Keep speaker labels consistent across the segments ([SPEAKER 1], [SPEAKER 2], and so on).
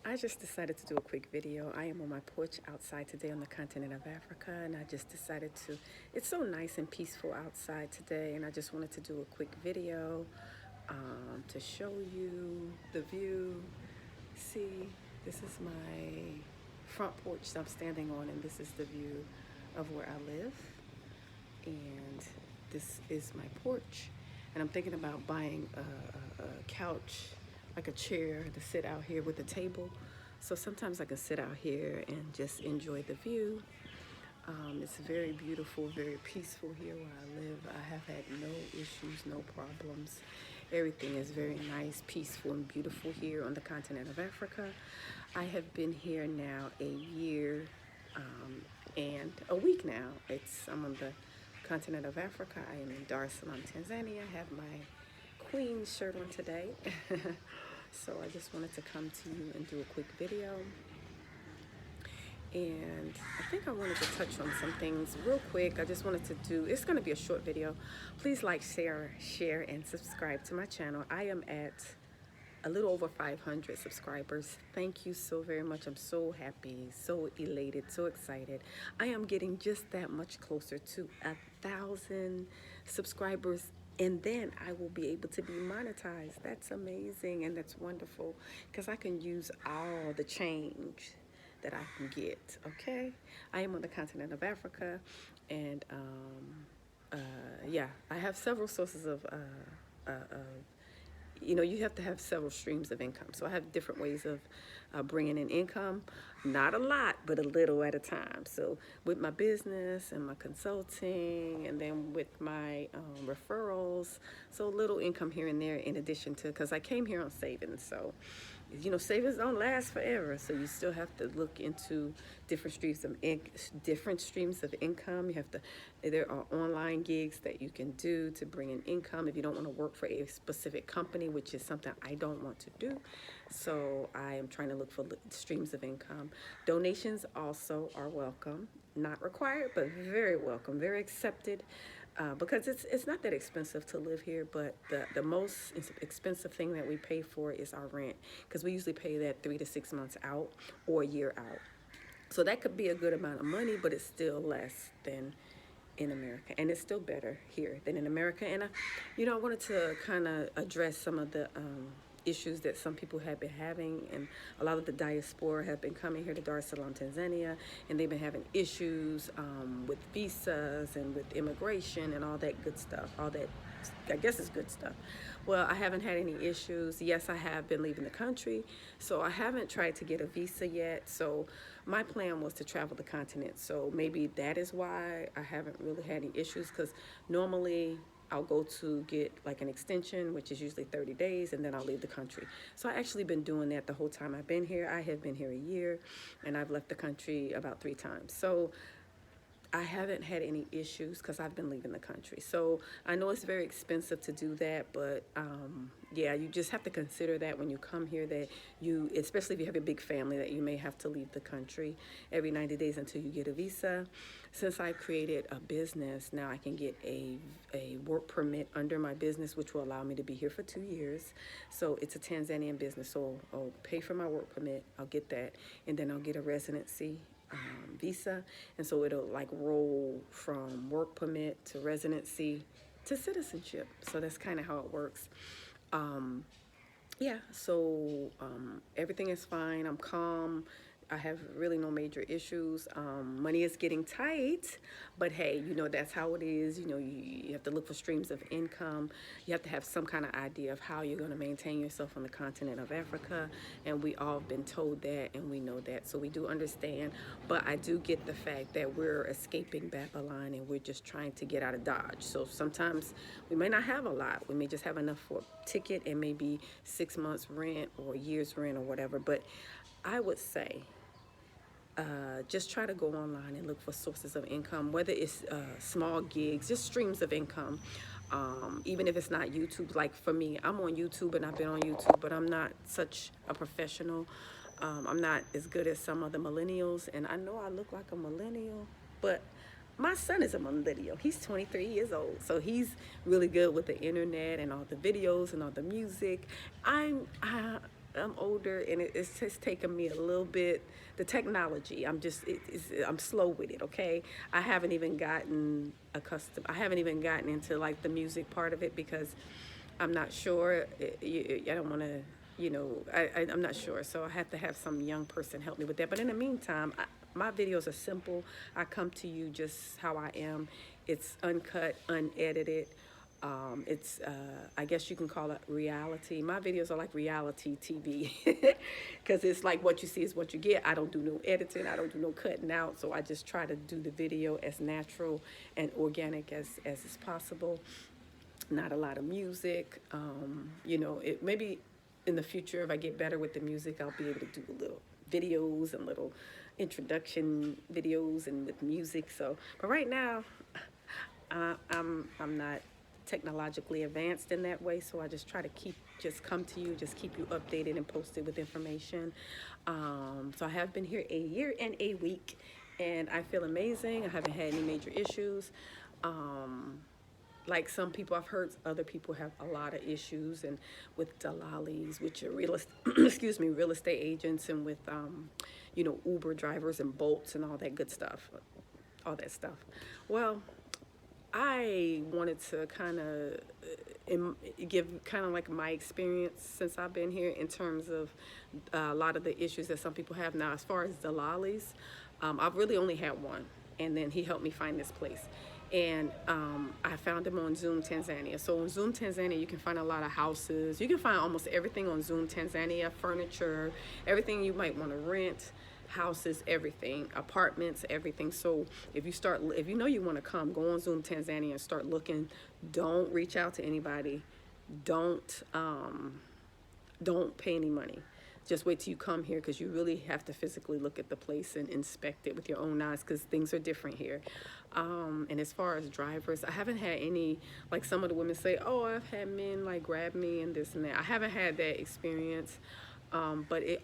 [SPEAKER 1] I just decided to do a quick video. I am on my porch outside today on the continent of Africa, and I just decided to, it's so nice and peaceful outside today, and I just wanted to do a quick video to show you the view. See, this is my front porch that I'm standing on, and this is the view of where I live. And this is my porch. And I'm thinking about buying a couch, like a chair to sit out here with a table. So sometimes I can sit out here and just enjoy the view. It's very beautiful, very peaceful here where I live. I have had no issues, no problems. Everything is very nice, peaceful, and beautiful here on the continent of Africa. I have been here now a year and a week now. I'm on the continent of Africa. I am in Dar es Salaam, Tanzania. I have my Queen shirt on today. So I just wanted to come to you and do a quick video. And I think I wanted to touch on some things real quick. I just wanted to do, it's going to be a short video. Please like, share, and subscribe to my channel. I am at a little over 500 subscribers. Thank you so very much. I'm so happy, so elated, so excited. I am getting just that much closer to 1,000 subscribers, and then I will be able to be monetized. That's amazing, and that's wonderful, because I can use all the change that I can get, okay? I am on the continent of Africa, and yeah, I have several sources of you have to have several streams of income. So I have different ways of bringing in income, not a lot, but a little at a time. So with my business and my consulting, and then with my referrals, so a little income here and there in addition to, because I came here on savings. So, savings don't last forever. So you still have to look into different streams of income. There are online gigs that you can do to bring in income if you don't want to work for a specific company, which is something I don't want to do. So I am trying to look for streams of income. Donations also are welcome, not required, but very welcome, very accepted. Because it's not that expensive to live here, but the most expensive thing that we pay for is our rent, because we usually pay that 3 to 6 months out or a year out. So that could be a good amount of money, but it's still less than in America, and it's still better here than in America. And I wanted to kind of address some of the issues that some people have been having, and a lot of the diaspora have been coming here to Dar es Salaam, Tanzania, and they've been having issues with visas and with immigration and all that good stuff. All that, I guess, is good stuff. Well, I haven't had any issues. Yes, I have been leaving the country, so I haven't tried to get a visa yet. So my plan was to travel the continent. So maybe that is why I haven't really had any issues, because normally I'll go to get like an extension, which is usually 30 days, and then I'll leave the country. So I actually been doing that the whole time I've been here. I have been here a year, and I've left the country about 3 times. So I haven't had any issues because I've been leaving the country. So I know it's very expensive to do that, but yeah, you just have to consider that when you come here, that especially if you have a big family, that you may have to leave the country every 90 days until you get a visa. Since I created a business, now I can get a work permit under my business, which will allow me to be here for 2 years. So it's a Tanzanian business, so I'll pay for my work permit, I'll get that, and then I'll get a residency visa, and so it'll like roll from work permit to residency to citizenship. So that's kind of how it works. Yeah, so everything is fine. I'm calm. I have really no major issues. Money is getting tight, but hey, that's how it is. You have to look for streams of income. You have to have some kind of idea of how you're going to maintain yourself on the continent of Africa, and we all have been told that, and we know that, so we do understand. But I do get the fact that we're escaping Babylon, and we're just trying to get out of Dodge. So sometimes we may not have a lot. We may just have enough for a ticket and maybe 6 months rent or a year's rent or whatever. But I would say, just try to go online and look for sources of income, whether it's small gigs, just streams of income. Even if it's not YouTube. Like for me, I'm on YouTube, and I've been on YouTube, but I'm not such a professional. I'm not as good as some of the millennials, and I know I look like a millennial, but my son is a millennial. He's 23 years old, so he's really good with the internet and all the videos and all the music. I'm older, and it's just taken me a little bit. The technology, I'm slow with it. Okay, I haven't even gotten accustomed. I haven't even gotten into like the music part of it because I'm not sure. I don't want to, I'm not sure. So I have to have some young person help me with that. But in the meantime, my videos are simple. I come to you just how I am. It's uncut, unedited. I guess you can call it reality. My videos are like reality TV because it's like what you see is what you get. I don't do no editing. I don't do no cutting out. So I just try to do the video as natural and organic as is possible. Not a lot of music. It maybe in the future, if I get better with the music, I'll be able to do little videos and little introduction videos and with music. So, but right now, I'm not technologically advanced in that way, so I just try to come to you, just keep you updated and posted with information. So I have been here a year and a week, and I feel amazing. I haven't had any major issues. Like some people, I've heard other people have a lot of issues, and with dalalis, which are real estate agents, and with Uber drivers and Bolts and all that good stuff, all that stuff. Well, I wanted to kind of give kind of like my experience since I've been here in terms of a lot of the issues that some people have now. As far as dalalis, I've really only had one, and then he helped me find this place. And I found him on Zoom Tanzania. So on Zoom Tanzania, you can find a lot of houses. You can find almost everything on Zoom Tanzania, furniture, everything you might want to rent, houses, everything, apartments, everything. So if you know you want to come, go on Zoom Tanzania and start looking. Don't reach out to anybody. Don't pay any money. Just wait till you come here, because you really have to physically look at the place and inspect it with your own eyes, because things are different here. And as far as drivers, I haven't had any, like some of the women say, oh, I've had men like grab me and this and that. I haven't had that experience. But we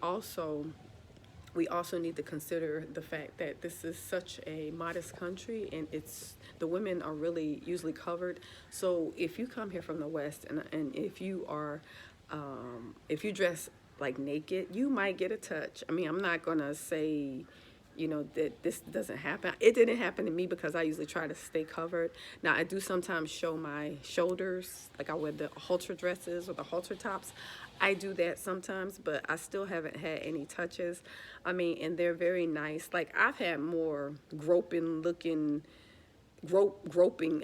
[SPEAKER 1] also need to consider the fact that this is such a modest country, and the women are really usually covered. So if you come here from the West, and if you dress like naked, you might get a touch. I mean, I'm not gonna say, that this doesn't happen. It didn't happen to me because I usually try to stay covered. Now, I do sometimes show my shoulders, like I wear the halter dresses or the halter tops. I do that sometimes, but I still haven't had any touches. I mean, and they're very nice. Like, I've had more groping.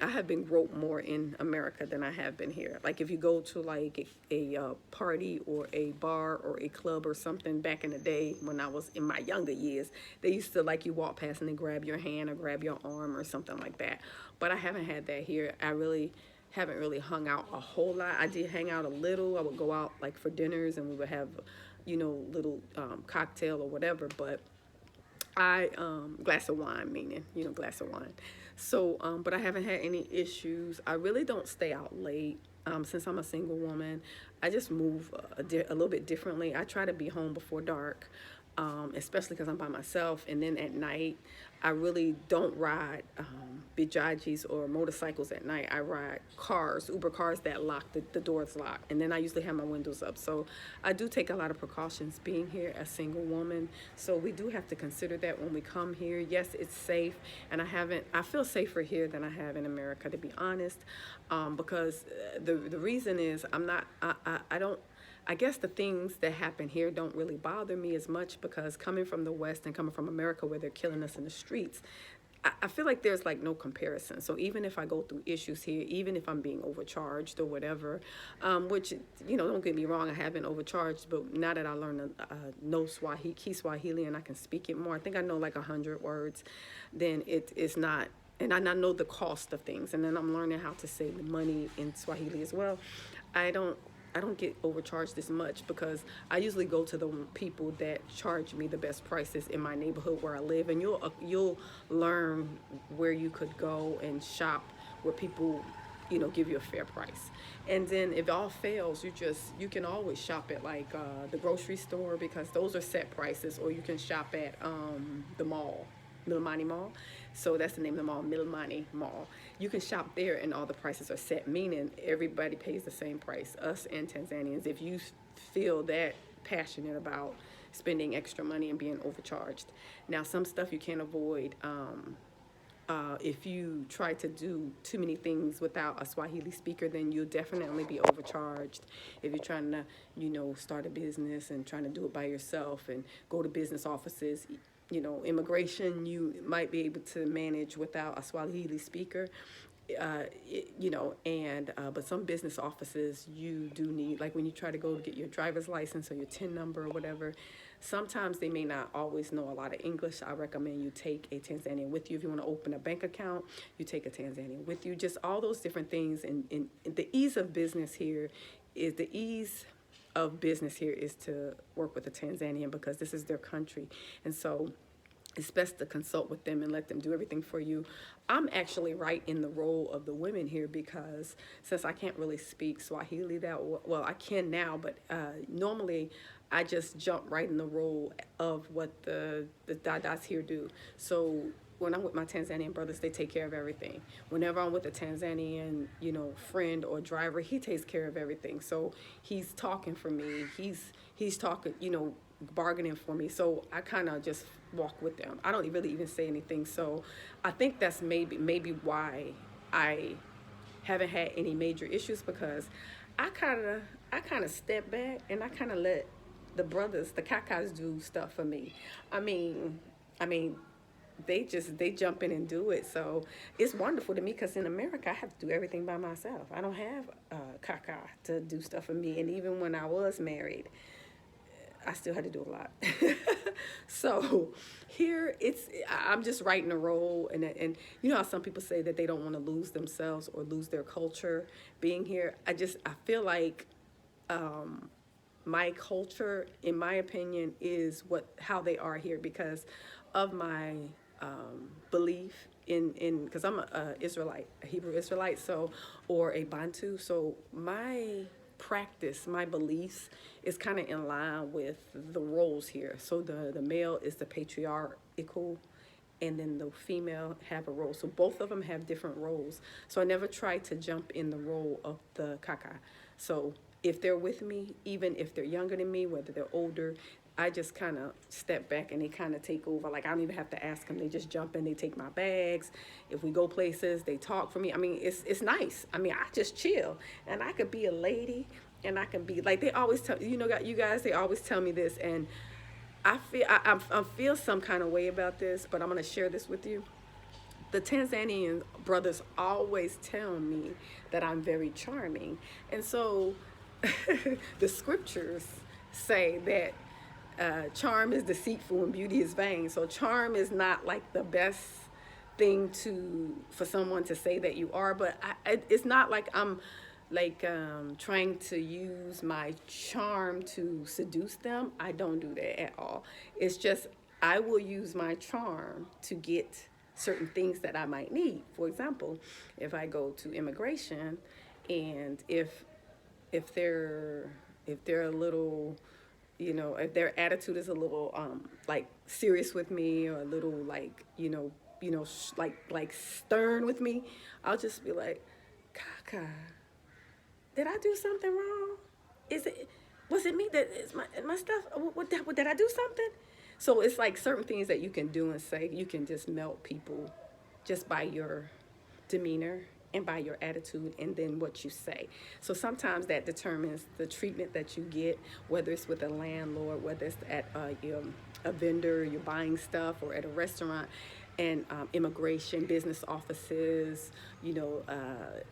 [SPEAKER 1] I have been groped more in America than I have been here. Like, if you go to like a party or a bar or a club or something, back in the day when I was in my younger years, they used to, like, you walk past and they grab your hand or grab your arm or something like that. But I haven't had that here. I really haven't really hung out a whole lot. I did hang out a little. I would go out like for dinners, and we would have little cocktail or whatever. But glass of wine, meaning glass of wine. So but I haven't had any issues. I really don't stay out late. Since I'm a single woman, I just move a little bit differently. I try to be home before dark, especially because I'm by myself. And then at night, I really don't ride Bajajis or motorcycles at night. I ride cars, Uber cars that the doors lock. And then I usually have my windows up. So I do take a lot of precautions being here as a single woman. So we do have to consider that when we come here. Yes, it's safe. And I feel safer here than I have in America, to be honest. Because the reason is I guess the things that happen here don't really bother me as much, because coming from the West and coming from America, where they're killing us in the streets, I feel like there's like no comparison. So even if I go through issues here, even if I'm being overcharged or whatever, which, don't get me wrong, I have been overcharged, but now that I learn to know Kiswahili and I can speak it more, I think I know like 100 words, then it is not, and I know the cost of things, and then I'm learning how to say the money in Swahili as well. I don't get overcharged as much, because I usually go to the people that charge me the best prices in my neighborhood where I live, and you'll learn where you could go and shop where people give you a fair price. And then if all fails, you can always shop at like the grocery store, because those are set prices, or you can shop at the mall, Milimani Mall. So that's the name of the mall, Milimani Mall. You can shop there and all the prices are set, meaning everybody pays the same price, us and Tanzanians. If you feel that passionate about spending extra money and being overcharged. Now, some stuff you can't avoid. If you try to do too many things without a Swahili speaker, then you'll definitely be overcharged. If you're trying to, start a business and trying to do it by yourself and go to business offices, immigration, you might be able to manage without a Swahili speaker. But some business offices you do need, like when you try to go to get your driver's license or your TIN number or whatever, sometimes they may not always know a lot of English. I recommend you take a Tanzanian with you. If you want to open a bank account, you take a Tanzanian with you. Just all those different things. And the ease of business here is to work with a Tanzanian because this is their country. And so it's best to consult with them and let them do everything for you. I'm actually right in the role of the women here because since I can't really speak Swahili that well, I can now, but normally I just jump right in the role of what the Dadas here do. So when I'm with my Tanzanian brothers, they take care of everything. Whenever I'm with a Tanzanian, friend or driver, he takes care of everything. So he's talking for me. He's talking, bargaining for me. So I kind of just walk with them. I don't really even say anything. So I think that's maybe why I haven't had any major issues because I kind of step back and I kind of let the brothers, the kakas, do stuff for me. I mean, they jump in and do it. So it's wonderful to me because in America, I have to do everything by myself. I don't have kaka to do stuff for me. And even when I was married, I still had to do a lot. So here I'm just writing a role. And you know how some people say that they don't want to lose themselves or lose their culture being here. I feel like my culture, in my opinion, is how they are here because of my belief in because I'm a Israelite, a Hebrew Israelite, or a Bantu. So my practice, my beliefs is kind of in line with the roles here. So the male is the patriarchal, and then the female have a role. So both of them have different roles. So I never try to jump in the role of the kaka. So if they're with me, even if they're younger than me, whether they're older, I just kind of step back and they kind of take over. Like I don't even have to ask them. They just jump in, they take my bags. If we go places, they talk for me. I mean, it's nice. I mean, I just chill. And I could be a lady and I can be, like they always tell, you guys, they always tell me this. And I feel some kind of way about this, but I'm going to share this with you. The Tanzanian brothers always tell me that I'm very charming. And so the scriptures say that charm is deceitful and beauty is vain. So charm is not like the best thing for someone to say that you are, but it's not like I'm trying to use my charm to seduce them. I don't do that at all. It's just I will use my charm to get certain things that I might need. For example, if I go to immigration and if they're a little, if their attitude is a little serious with me or a little like stern with me, I'll just be like, Kaka, did I do something wrong? Was it me that is my stuff? Did I do something? So it's like certain things that you can do and say. You can just melt people just by your demeanor and by your attitude and then what you say. So sometimes that determines the treatment that you get, whether it's with a landlord, whether it's at a vendor, you're buying stuff, or at a restaurant, and immigration, business offices,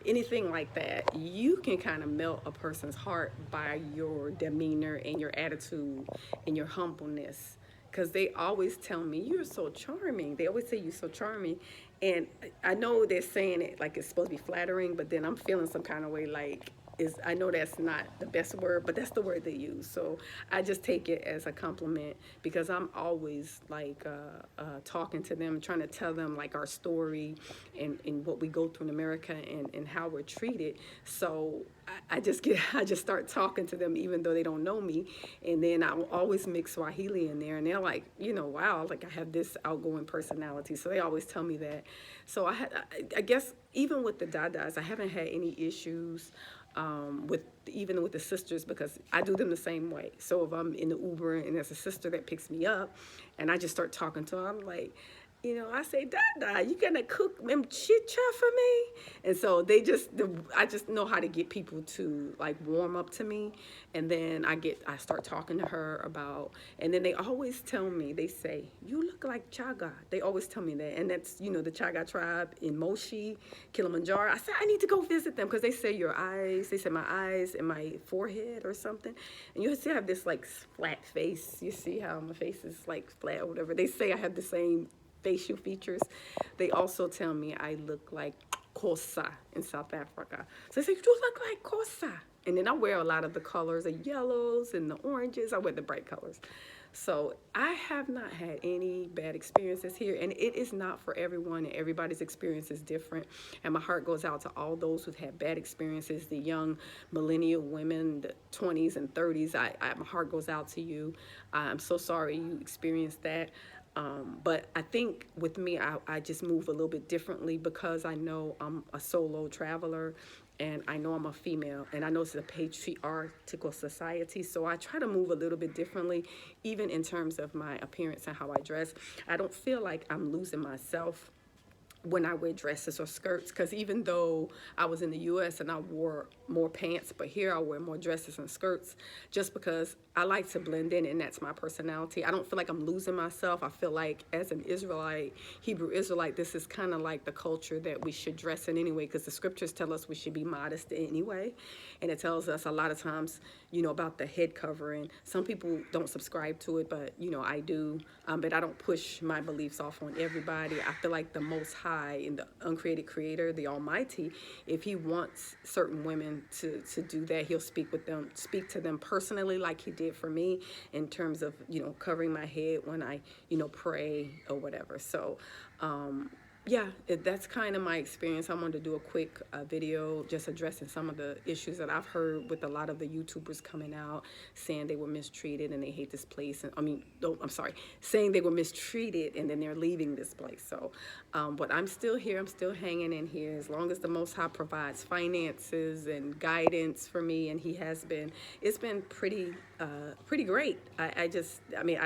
[SPEAKER 1] anything like that. You can kind of melt a person's heart by your demeanor and your attitude and your humbleness. Because they always tell me, you're so charming. They always say you're so charming. And I know they're saying it like it's supposed to be flattering, but then I'm feeling some kind of way like, I know that's not the best word, but that's the word they use. So I just take it as a compliment because I'm always talking to them, trying to tell them like our story and what we go through in America and how we're treated. So I just start talking to them even though they don't know me. And then I will always mix Swahili in there. And they're like, wow, like I have this outgoing personality. So they always tell me that. So I guess even with the Dadas, I haven't had any issues. with even with the sisters, because I do them the same way. So if I'm in the Uber and there's a sister that picks me up and I just start talking to her, I'm like, I say, Dada, you gonna cook them chicha for me? And so I just know how to get people to like warm up to me. And then I start talking to her about, and then they always tell me, they say, you look like Chaga. They always tell me that. And that's, the Chaga tribe in Moshi, Kilimanjaro. I said, I need to go visit them because they say they say my eyes and my forehead or something. And you see I have this like flat face. You see how my face is like flat or whatever. They say I have the same facial features. They also tell me I look like Kosa in South Africa. So they say, you look like Kosa. And then I wear a lot of the colors, the yellows and the oranges. I wear the bright colors. So I have not had any bad experiences here, and it is not for everyone, and everybody's experience is different. And my heart goes out to all those who've had bad experiences, the young millennial women, the 20s and 30s. My heart goes out to you. I'm so sorry you experienced that. But I think with me, I just move a little bit differently because I know I'm a solo traveler and I know I'm a female and I know it's a patriarchal society. So I try to move a little bit differently, even in terms of my appearance and how I dress. I don't feel like I'm losing myself when I wear dresses or skirts, because even though I was in the U.S. and I wore more pants, but here I wear more dresses and skirts just because I like to blend in, and that's my personality. I don't feel like I'm losing myself. I feel like as an Israelite, Hebrew Israelite, this is kind of like the culture that we should dress in anyway, because the scriptures tell us we should be modest anyway, and it tells us a lot of times, about the head covering. Some people don't subscribe to it, but, I do, but I don't push my beliefs off on everybody. I feel like the Most High and the uncreated Creator, the Almighty, if He wants certain women to do that, He'll speak to them personally, like He did for me in terms of, covering my head when I, pray or whatever. So, yeah, that's kind of my experience. I wanted to do a quick video just addressing some of the issues that I've heard with a lot of the YouTubers coming out saying they were mistreated and they hate this place. And saying they were mistreated and then they're leaving this place. So, but I'm still here. I'm still hanging in here as long as the Most High provides finances and guidance for me, and He has been. It's been pretty great. I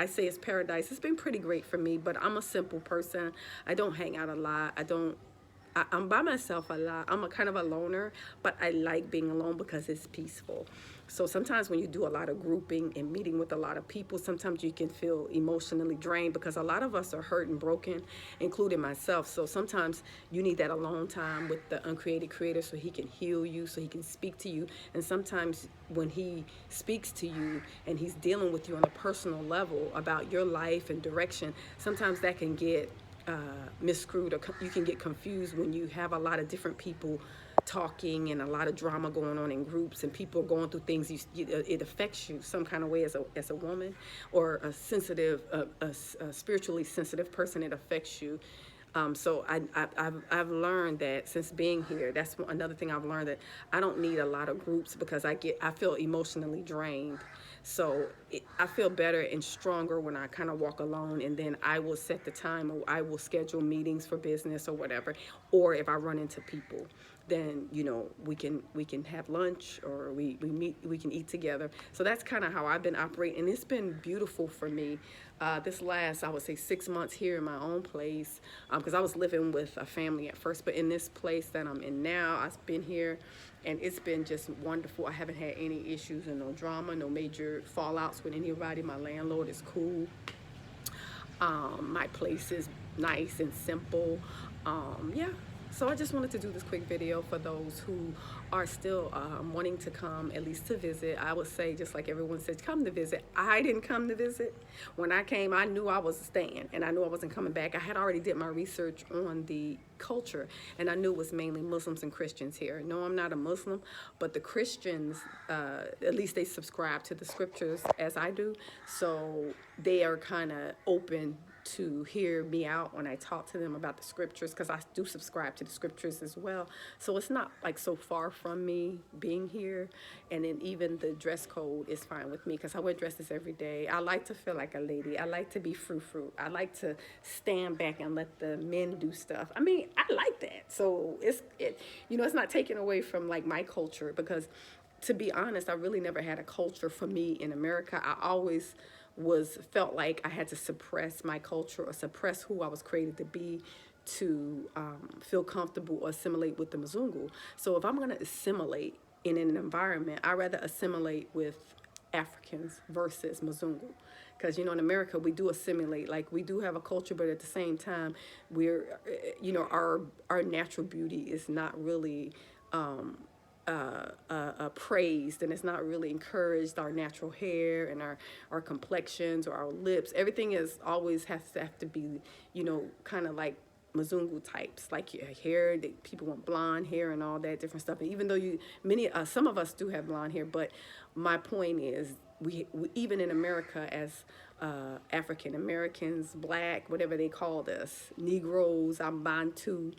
[SPEAKER 1] say it's paradise. It's been pretty great for me, but I'm a simple person. I don't hang out a lot. I'm by myself a lot. I'm a kind of a loner, but I like being alone because it's peaceful. So sometimes when you do a lot of grouping and meeting with a lot of people, sometimes you can feel emotionally drained because a lot of us are hurt and broken, including myself. So sometimes you need that alone time with the uncreated Creator so He can heal you, so He can speak to you. And sometimes when He speaks to you and He's dealing with you on a personal level about your life and direction, sometimes that can get miscrewed, or you can get confused when you have a lot of different people talking and a lot of drama going on in groups and people going through things. It affects you some kind of way as a woman or a sensitive, a spiritually sensitive person. It affects you. So I've learned that since being here, that's another thing I've learned, that I don't need a lot of groups because I feel emotionally drained. So I feel better and stronger when I kind of walk alone, and then I will set the time, or I will schedule meetings for business or whatever. Or if I run into people, then we can have lunch, or we can eat together. So that's kind of how I've been operating, and it's been beautiful for me. This last, I would say, 6 months here in my own place, because I was living with a family at first, but in this place that I'm in now, I've been here, and it's been just wonderful. I haven't had any issues and no drama, no major fallouts with anybody. My landlord is cool. My place is nice and simple. Yeah. So I just wanted to do this quick video for those who are still wanting to come, at least to visit. I would say, just like everyone says, come to visit. I didn't come to visit. When I came, I knew I was staying, and I knew I wasn't coming back. I had already did my research on the culture, and I knew it was mainly Muslims and Christians here. No, I'm not a Muslim, but the Christians, at least they subscribe to the scriptures as I do, so they are kind of open to hear me out when I talk to them about the scriptures, because I do subscribe to the scriptures as well. So it's not like so far from me being here. And then even the dress code is fine with me because I wear dresses every day. I like to feel like a lady. I like to be frou-frou. I like to stand back and let the men do stuff. I mean, I like that. So it's not taken away from like my culture, because to be honest, I really never had a culture for me in America. I always felt like I had to suppress my culture or suppress who I was created to be to feel comfortable or assimilate with the Mzungu. So if I'm going to assimilate in an environment, I rather assimilate with Africans versus Mzungu. Because, in America, we do assimilate. Like, we do have a culture, but at the same time, our natural beauty is not really praised, and it's not really encouraged. Our natural hair and our complexions or our lips, everything is always has to be, kind of like Mzungu types, like your hair. People want blonde hair and all that different stuff. And even though some of us do have blonde hair, but my point is, we even in America as African Americans, black, whatever they called us, Negroes, I'm Bantu,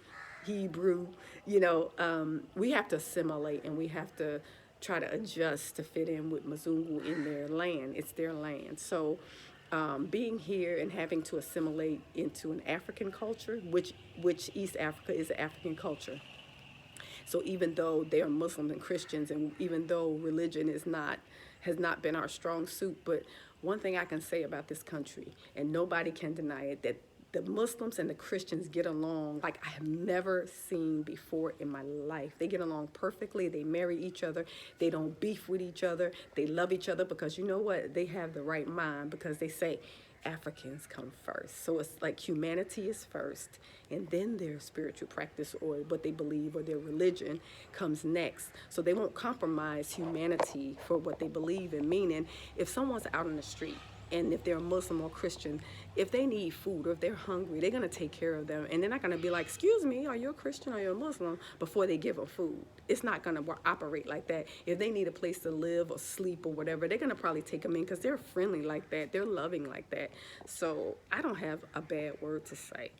[SPEAKER 1] Hebrew, we have to assimilate, and we have to try to adjust to fit in with Mzungu in their land. It's their land. So being here and having to assimilate into an African culture, which East Africa is an African culture. So even though they are Muslims and Christians, and even though religion has not been our strong suit, but one thing I can say about this country, and nobody can deny it, that the Muslims and the Christians get along like I have never seen before in my life. They get along perfectly. They marry each other. They don't beef with each other. They love each other because you know what? They have the right mind, because they say Africans come first. So it's like humanity is first, and then their spiritual practice or what they believe or their religion comes next. So they won't compromise humanity for what they believe in. Meaning, if someone's out on the street, and if they're a Muslim or Christian, if they need food or if they're hungry, they're going to take care of them. And they're not going to be like, excuse me, are you a Christian or are you a Muslim, before they give them food. It's not going to operate like that. If they need a place to live or sleep or whatever, they're going to probably take them in, because they're friendly like that. They're loving like that. So I don't have a bad word to say,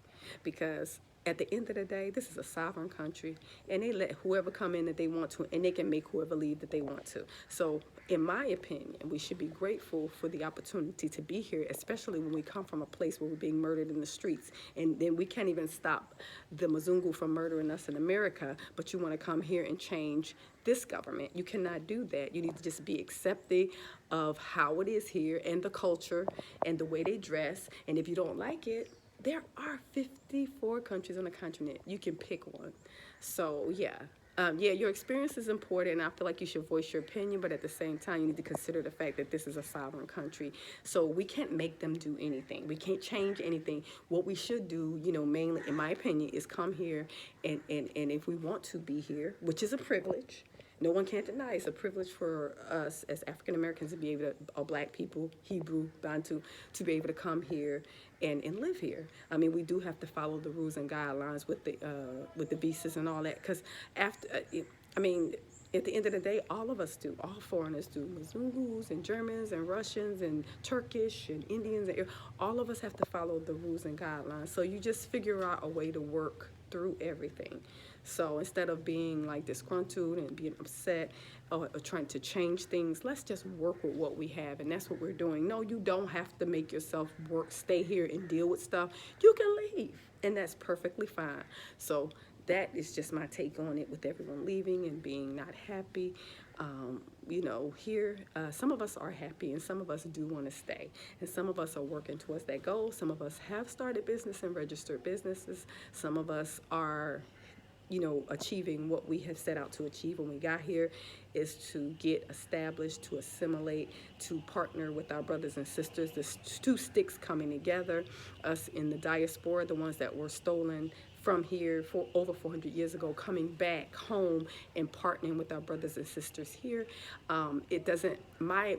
[SPEAKER 1] because at the end of the day, this is a sovereign country, and they let whoever come in that they want to, and they can make whoever leave that they want to. So in my opinion, we should be grateful for the opportunity to be here, especially when we come from a place where we're being murdered in the streets. And then we can't even stop the Mzungu from murdering us in America, but you want to come here and change this government. You cannot do that. You need to just be accepting of how it is here, and the culture, and the way they dress. And if you don't like it, there are 54 countries on the continent. You can pick one. So, your experience is important, and I feel like you should voice your opinion, but at the same time, you need to consider the fact that this is a sovereign country. So we can't make them do anything. We can't change anything. What we should do, mainly, in my opinion, is come here, and if we want to be here, which is a privilege, no one can't deny it's a privilege for us as African Americans to be able to, or black people, Hebrew, Bantu, to be able to come here and live here. I mean, we do have to follow the rules and guidelines with the visas and all that, because at the end of the day, all of us do. All foreigners do. Mzungus and Germans and Russians and Turkish and Indians. All of us have to follow the rules and guidelines. So you just figure out a way to work through everything. So instead of being like disgruntled and being upset or trying to change things, let's just work with what we have. And that's what we're doing. No, you don't have to make yourself stay here and deal with stuff. You can leave, and that's perfectly fine. So that is just my take on it, with everyone leaving and being not happy. Here, some of us are happy, and some of us do want to stay. And some of us are working towards that goal. Some of us have started business and registered businesses. Some of us are achieving what we have set out to achieve when we got here, is to get established, to assimilate, to partner with our brothers and sisters. There's two sticks coming together, us in the diaspora, the ones that were stolen from here for over 400 years ago, coming back home and partnering with our brothers and sisters here. It doesn't, my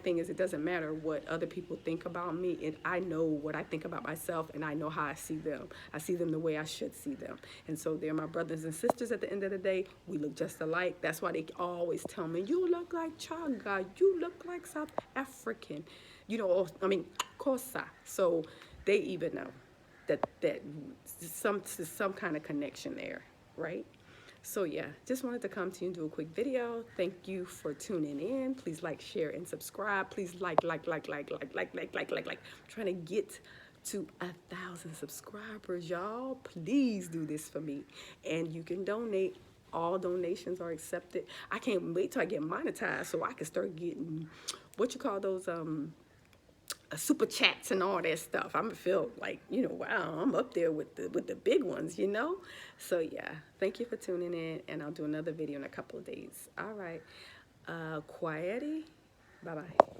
[SPEAKER 1] thing is, it doesn't matter what other people think about me, and I know what I think about myself, and I know how I see them. I see them the way I should see them. And so they're my brothers and sisters at the end of the day. We look just alike. That's why they always tell me, you look like Chaga, you look like South African, Kosa. So they even know that some kind of connection there, right? So yeah, just wanted to come to you and do a quick video. Thank you for tuning in. Please like, share, and subscribe. Please like. I'm trying to get to 1,000 subscribers, y'all. Please do this for me. And you can donate. All donations are accepted. I can't wait till I get monetized so I can start getting, what you call those, super chats and all that stuff. I'm gonna feel like, wow, I'm up there with the big ones, So yeah, thank you for tuning in, and I'll do another video in a couple of days. All right, quiety, bye bye.